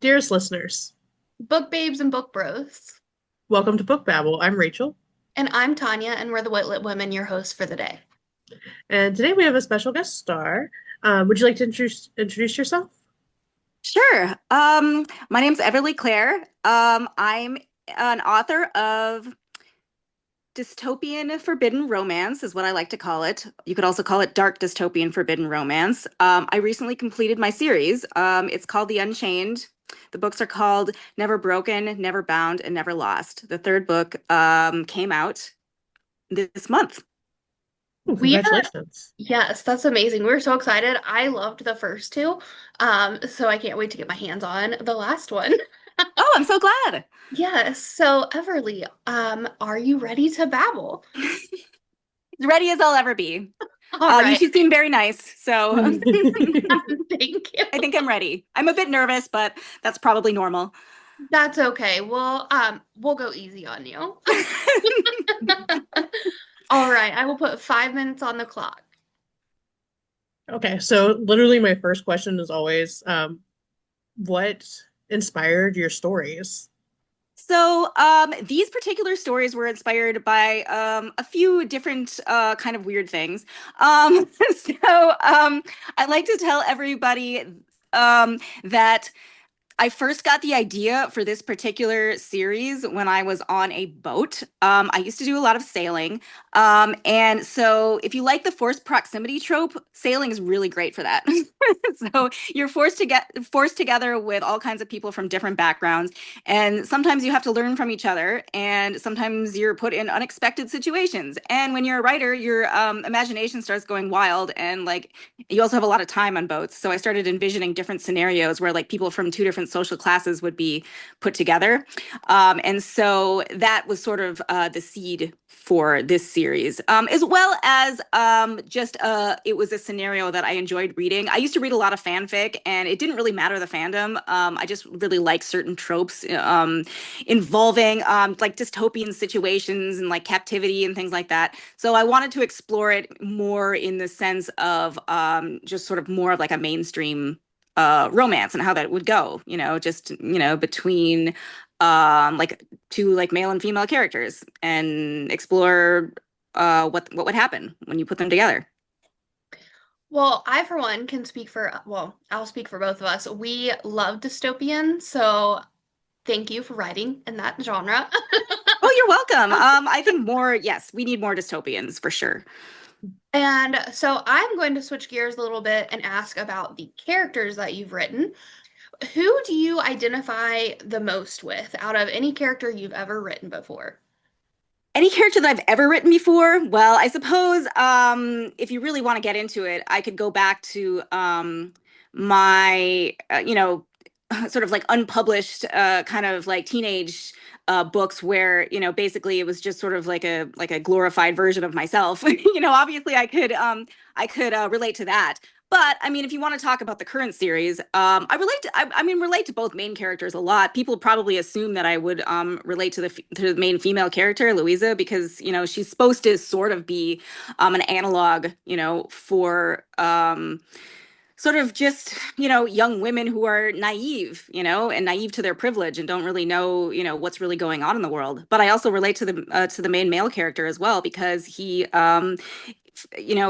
Dearest listeners, Book babes and book bros. welcome to Book Babble. I'm Rachel, And I'm Tanya, and we're the White Lit Women, your hosts for the day. and today we have a special guest star. Would you like to introduce yourself? Sure. My name's Everly Claire. I'm an author of dystopian forbidden romance, is what I like to call it. You could also call it dark dystopian forbidden romance. I recently completed my series. It's called The Unchained. The books are called Never Broken, Never Bound, and Never Lost. The third book came out this month. Ooh, We are, congratulations. yes, that's amazing. We're so excited. I loved the first two. So I can't wait to get my hands on the last one. Oh, I'm so glad. Yes. So Everly, are you ready to babble? As ready as I'll ever be. All You right. should seem very nice. So Thank you. I think I'm ready. I'm a bit nervous, but that's probably normal. That's okay. We'll go easy on you. All right. I will put 5 minutes on the clock. Okay, so literally my first question is always, what inspired your stories? So these particular stories were inspired by a few different kind of weird things. I'd like to tell everybody that I first got the idea for this particular series when I was on a boat. I used to do a lot of sailing. And so if you like the forced proximity trope, sailing is really great for that. So you're forced together with all kinds of people from different backgrounds. And sometimes you have to learn from each other. And sometimes you're put in unexpected situations. And when you're a writer, your imagination starts going wild. And like you also have a lot of time on boats. So I started envisioning different scenarios where like people from two different social classes would be put together. And so that was sort of the seed for this series, as well as it was a scenario that I enjoyed reading. I used to read a lot of fanfic, and it didn't really matter the fandom. I just really like certain tropes involving like dystopian situations and like captivity and things like that. So I wanted to explore it more in the sense of just sort of more of like a mainstream romance and how that would go, just, between like two like male and female characters and explore what would happen when you put them together. Well, I, for one, can speak I'll speak for both of us. We love dystopian, so thank you for writing in that genre. Oh, you're welcome. I think yes, we need more dystopians for sure. And so I'm going to switch gears a little bit and ask about the characters that you've written. Who do you identify the most with out of any character you've ever written before? Any character that I've ever written before? Well, I suppose if you really want to get into it, I could go back to my, sort of like unpublished kind of like teenage books where, basically it was just sort of like a glorified version of myself. Obviously I could relate to that. But I mean, if you want to talk about the current series, I relate to both main characters a lot. People probably assume that I would relate to the main female character, Louisa, because she's supposed to sort of be an analog, for sort of just young women who are naive, and naive to their privilege and don't really know what's really going on in the world. But I also relate to the main male character as well because he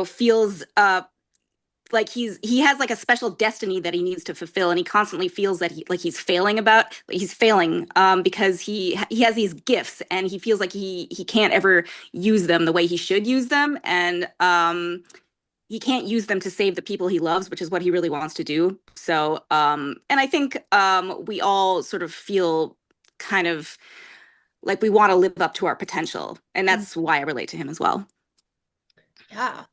feels like he has like a special destiny that he needs to fulfill, and he constantly feels that he's failing because he has these gifts and he feels like he can't ever use them the way he should use them, and he can't use them to save the people he loves, which is what he really wants to do. So and I think we all sort of feel kind of like we want to live up to our potential, and Mm. that's why I relate to him as well. Yeah.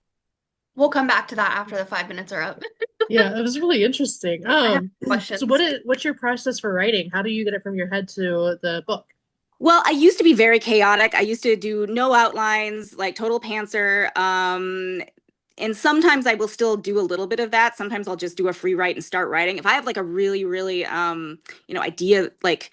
We'll come back to that after the 5 minutes are up. Yeah, it was really interesting. I have So questions. what's your process for writing? How do you get it from your head to the book? Well, I used to be very chaotic. I used to do no outlines, like total pantser. And sometimes I will still do a little bit of that. Sometimes I'll just do a free write and start writing. If I have like a really, really, idea, like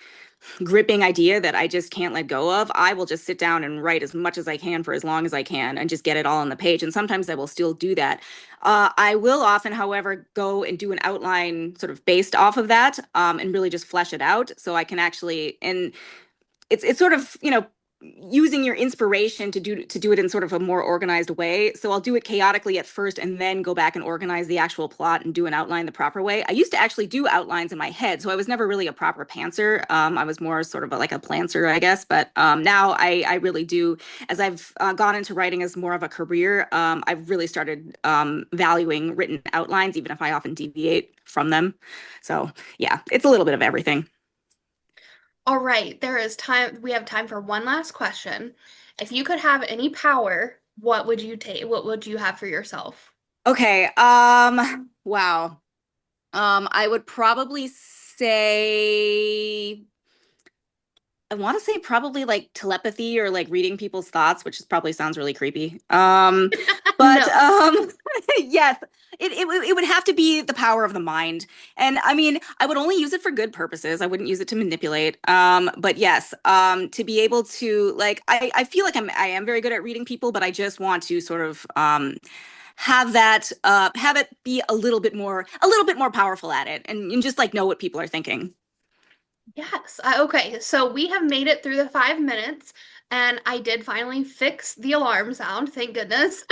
gripping idea that I just can't let go of, I will just sit down and write as much as I can for as long as I can and just get it all on the page. And sometimes I will still do that. I will often, however, go and do an outline sort of based off of that, and really just flesh it out so I can actually, and it's sort of, using your inspiration to do it in sort of a more organized way. So I'll do it chaotically at first and then go back and organize the actual plot and do an outline the proper way. I used to actually do outlines in my head, so I was never really a proper pantser. I was more sort of like a planter, I guess. But now I really do. As I've gone into writing as more of a career, I've really started valuing written outlines, even if I often deviate from them. So yeah, it's a little bit of everything. All right, there is time. We have time for one last question. If you could have any power, what would you take? What would you have for yourself? Okay. Wow. I would probably say I want to say probably like telepathy or like reading people's thoughts, which is probably sounds really creepy. But No. yes, it would have to be the power of the mind. And I mean, I would only use it for good purposes. I wouldn't use it to manipulate. But yes, to be able to like I feel like I am very good at reading people, but I just want to sort of have it be a little bit more powerful at it and just like know what people are thinking. Yes. Okay. So we have made it through the 5 minutes, and I did finally fix the alarm sound. Thank goodness.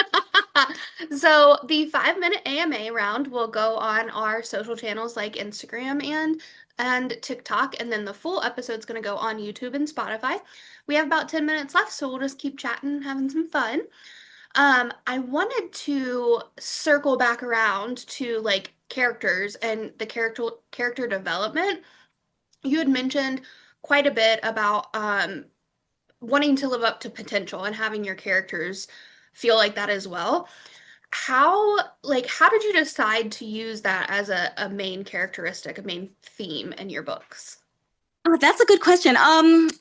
So the 5 minute AMA round will go on our social channels like Instagram and TikTok, and then the full episode's going to go on YouTube and Spotify. We have about 10 minutes left, so we'll just keep chatting, having some fun. I wanted to circle back around to like characters and the character development. You had mentioned quite a bit about wanting to live up to potential and having your characters feel like that as well. How did you decide to use that as a main characteristic, a main theme in your books? Oh, that's a good question.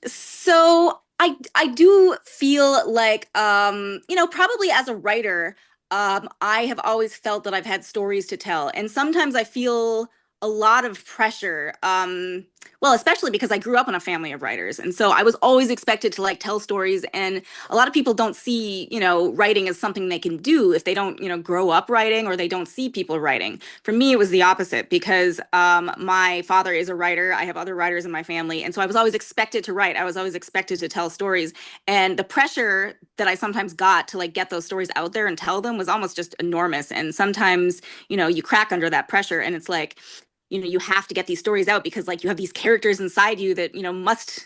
So I do feel like probably as a writer, I have always felt that I've had stories to tell, and sometimes I feel a lot of pressure. Well, especially because I grew up in a family of writers, and so I was always expected to like tell stories, and a lot of people don't see, writing as something they can do if they don't, grow up writing or they don't see people writing. For me, it was the opposite because my father is a writer. I have other writers in my family. And so I was always expected to write. I was always expected to tell stories. And the pressure that I sometimes got to like get those stories out there and tell them was almost just enormous. And sometimes, you crack under that pressure and it's like, you have to get these stories out because like you have these characters inside you that,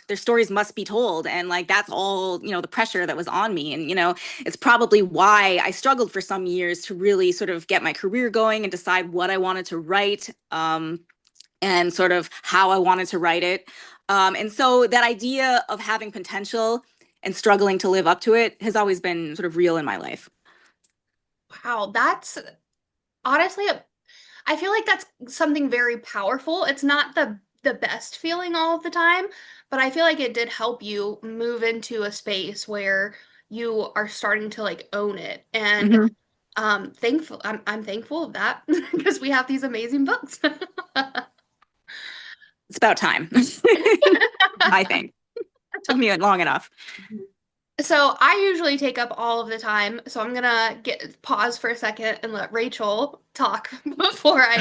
their stories must be told. And like that's all, the pressure that was on me. And, it's probably why I struggled for some years to really sort of get my career going and decide what I wanted to write, and sort of how I wanted to write it. And so that idea of having potential and struggling to live up to it has always been sort of real in my life. Wow, that's honestly, I feel like that's something very powerful. It's not the best feeling all of the time, but I feel like it did help you move into a space where you are starting to like own it. And Mhm. I'm thankful of that because we have these amazing books. It's about time, I think. It took me long enough. So I usually take up all of the time, so I'm gonna get pause for a second and let Rachel talk before I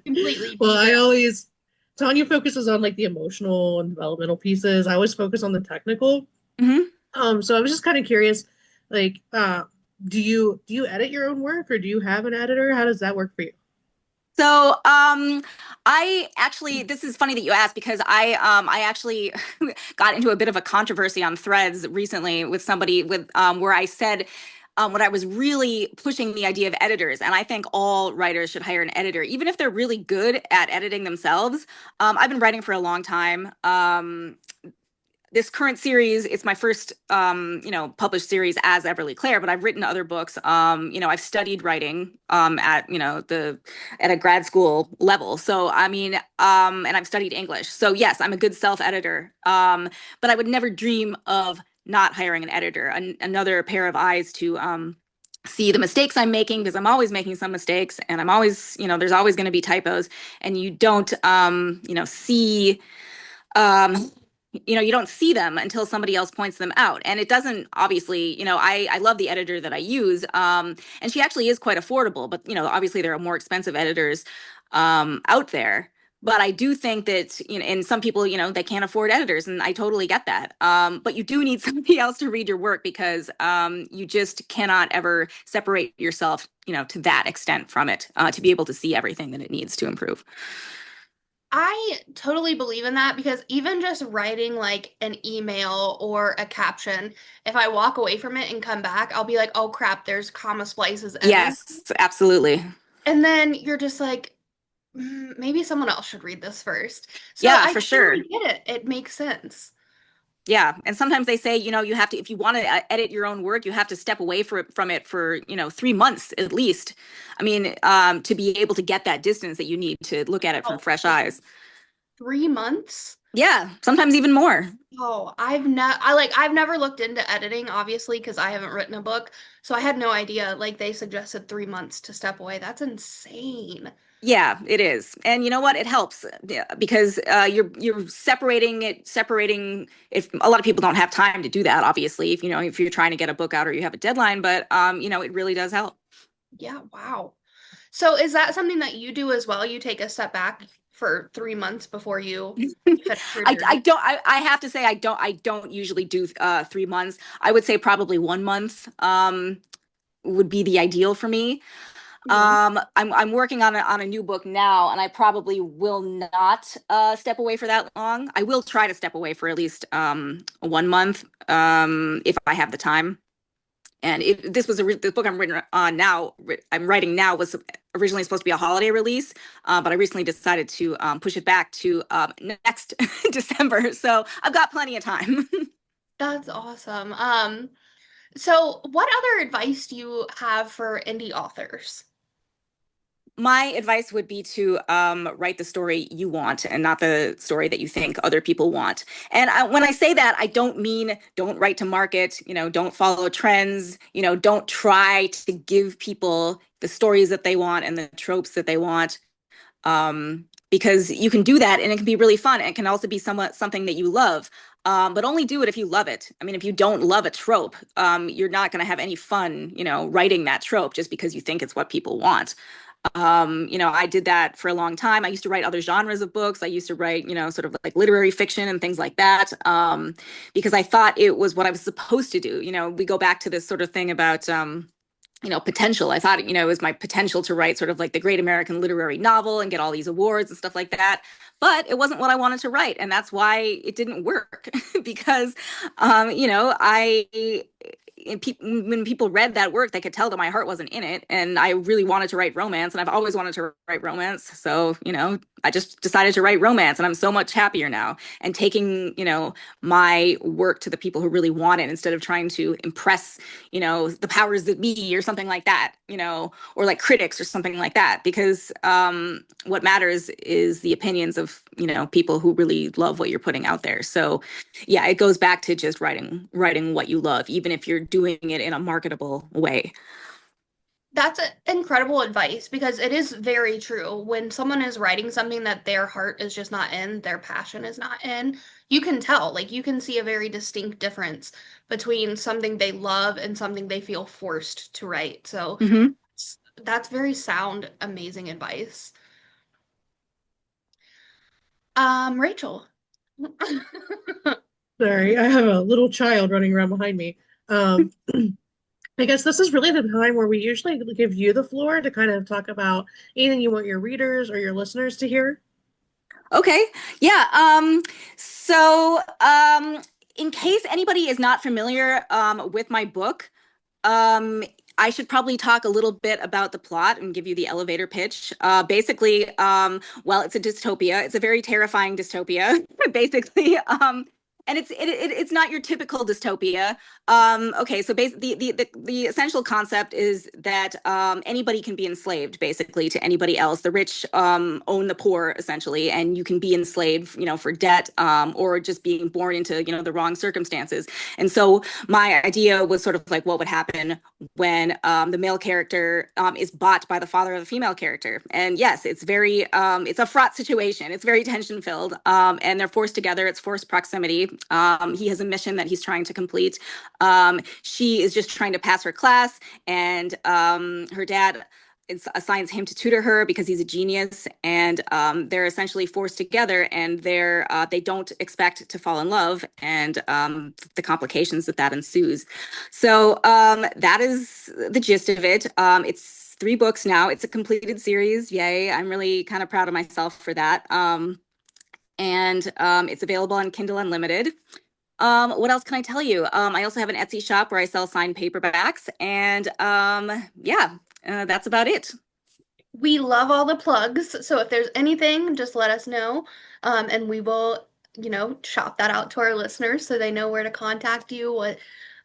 completely Well, I derail. always Tanya focuses on like the emotional and developmental pieces. I always focus on the technical. Mhm. So I was just kind of curious, like, do you edit your own work or do you have an editor? How does that work for you? So, I actually, this is funny that you asked because I actually got into a bit of a controversy on Threads recently with somebody where I said, what I was really pushing the idea of editors, and I think all writers should hire an editor, even if they're really good at editing themselves. I've been writing for a long time. This current series, it's my first published series as Everly Claire, but I've written other books. I've studied writing at the at a grad school level. So I mean, and I've studied English. So yes, I'm a good self-editor. But I would never dream of not hiring an editor, another pair of eyes to see the mistakes I'm making, because I'm always making some mistakes and I'm always, there's always going to be typos, and you don't see um, you don't see them until somebody else points them out. And it doesn't, obviously, I love the editor that I use. And she actually is quite affordable, but, obviously there are more expensive editors out there. But I do think that, and some people, they can't afford editors, and I totally get that. But you do need somebody else to read your work because you just cannot ever separate yourself, to that extent from it, to be able to see everything that it needs to improve. I totally believe in that because even just writing like an email or a caption, if I walk away from it and come back, I'll be like, oh crap, there's comma splices everywhere. Yes, absolutely. And then you're just like, maybe someone else should read this first. So Yeah, I for totally sure. get it. It makes sense. Yeah, and sometimes they say, you have to, if you want to edit your own work, you have to step away from it for, 3 months at least. I mean, to be able to get that distance that you need to look at it from Oh, fresh eyes. 3 months? Yeah, sometimes even more. Oh, I've never looked into editing, obviously, because I haven't written a book. So I had no idea. Like they suggested 3 months to step away. That's insane. Yeah, it is. And you know what? It helps, yeah, because you're separating. If a lot of people don't have time to do that, obviously, if you're trying to get a book out or you have a deadline, but it really does help. Yeah, wow. So is that something that you do as well? You take a step back for 3 months before you finish your I journey? don't I have to say I don't usually do 3 months. I would say probably 1 month would be the ideal for me. Mhm. I'm working on a new book now, and I probably will not step away for that long. I will try to step away for at least 1 month if I have the time. And this was the book I'm writing now was originally supposed to be a holiday release, but I recently decided to push it back to next December. So I've got plenty of time. That's awesome. So what other advice do you have for indie authors? My advice would be to write the story you want and not the story that you think other people want. And when I say that, I don't mean don't write to market, don't follow trends, don't try to give people the stories that they want and the tropes that they want. Because you can do that and it can be really fun. It can also be somewhat something that you love. But only do it if you love it. I mean, if you don't love a trope, you're not going to have any fun, writing that trope just because you think it's what people want. I did that for a long time. I used to write other genres of books. I used to write, sort of like literary fiction and things like that, because I thought it was what I was supposed to do. We go back to this sort of thing about, potential. I thought, it was my potential to write sort of like the great American literary novel and get all these awards and stuff like that. But it wasn't what I wanted to write. And that's why it didn't work because, when people read that work, they could tell that my heart wasn't in it. And I really wanted to write romance, and I've always wanted to write romance. So, I just decided to write romance, and I'm so much happier now. And taking, my work to the people who really want it instead of trying to impress, the powers that be or something like that, or like critics or something like that. Because what matters is the opinions of, people who really love what you're putting out there. So, yeah, it goes back to just writing what you love, even if you're doing it in a marketable way. That's incredible advice because it is very true. When someone is writing something that their heart is just not in, their passion is not in, you can tell. Like you can see a very distinct difference between something they love and something they feel forced to write. So Hmm. that's very sound, amazing advice. Rachel. Sorry, I have a little child running around behind me. Um, I guess this is really the time where we usually give you the floor to kind of talk about anything you want your readers or your listeners to hear. Okay. Yeah. So, in case anybody is not familiar with my book, um, I should probably talk a little bit about the plot and give you the elevator pitch. Basically, well, it's a dystopia. It's a very terrifying dystopia. Basically, And it's not your typical dystopia. Okay, so basically the essential concept is that anybody can be enslaved basically to anybody else. The rich own the poor essentially, and you can be enslaved, for debt or just being born into the wrong circumstances. And so my idea was sort of like what would happen when the male character is bought by the father of the female character. And yes, it's very it's a fraught situation. It's very tension filled, and they're forced together. It's forced proximity. He has a mission that he's trying to complete. She is just trying to pass her class, and her dad assigns him to tutor her because he's a genius, and they're essentially forced together, and they don't expect to fall in love, and the complications that ensues. So that is the gist of it. It's 3 books now. It's a completed series. Yay. I'm really kind of proud of myself for that. And it's available on Kindle Unlimited. What else can I tell you? I also have an Etsy shop where I sell signed paperbacks, and yeah, that's about it. We love all the plugs, so if there's anything, just let us know, and we will, shop that out to our listeners so they know where to contact you, where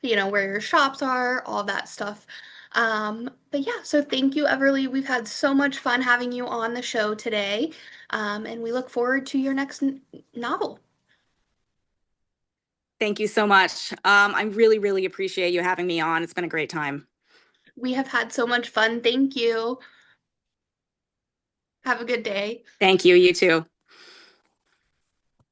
your shops are, all that stuff. But yeah, so thank you, Everly. We've had so much fun having you on the show today, and we look forward to your next novel. Thank you so much. I really, really appreciate you having me on. It's been a great time. We have had so much fun. Thank you. Have a good day. Thank you. You too.